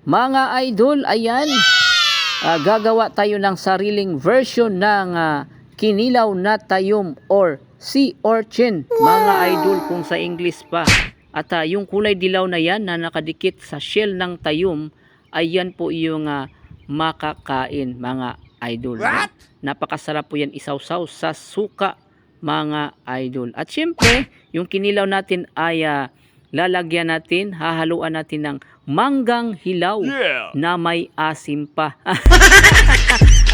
Mga idol, ayan, gagawa tayo ng sariling version ng kinilaw na tayom or sea urchin, mga idol kung sa English pa. At yung kulay dilaw na yan na nakadikit sa shell ng tayom, ayan po yung makakain, mga idol. What? Napakasarap po yan isawsaw sa suka, mga idol. At syempre, yung kinilaw natin ay lalagyan natin, hahaluan natin ng manggang hilaw na may asim pa.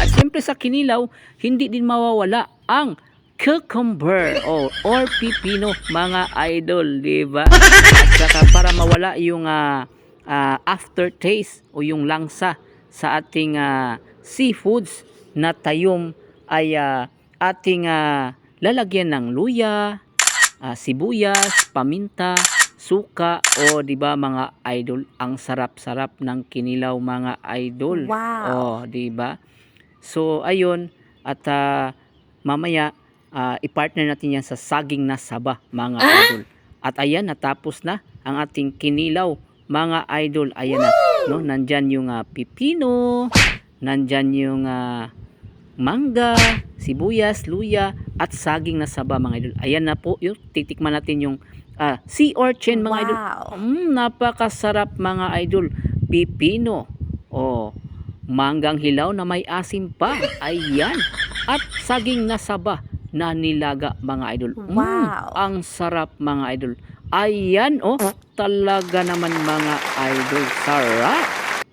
At siyempre sa kinilaw, hindi din mawawala ang cucumber or pipino, mga idol, di ba? At saka para mawala yung aftertaste o yung langsa sa ating seafoods na tayom ay ating lalagyan ng luya, sibuyas, paminta, suka, o di ba mga idol, ang sarap-sarap ng kinilaw, mga idol. Wow. di ba? So ayun, at mamaya i-partner natin yan sa saging na saba, mga idol. At ayan, natapos na ang ating kinilaw, mga idol. Ayan na, no? Nandyan yung pipino, nandyan yung mangga, sibuyas, luya, at saging na saba, mga idol. Ayan na po, yung titikman natin yung sea urchin, mga idol. Napakasarap, mga idol. Pipino, manggang hilaw na may asim pa, ayan, at saging na saba na nilaga, mga idol. Wow. Ang sarap, mga idol. Ayan, talaga naman, mga idol, sarap.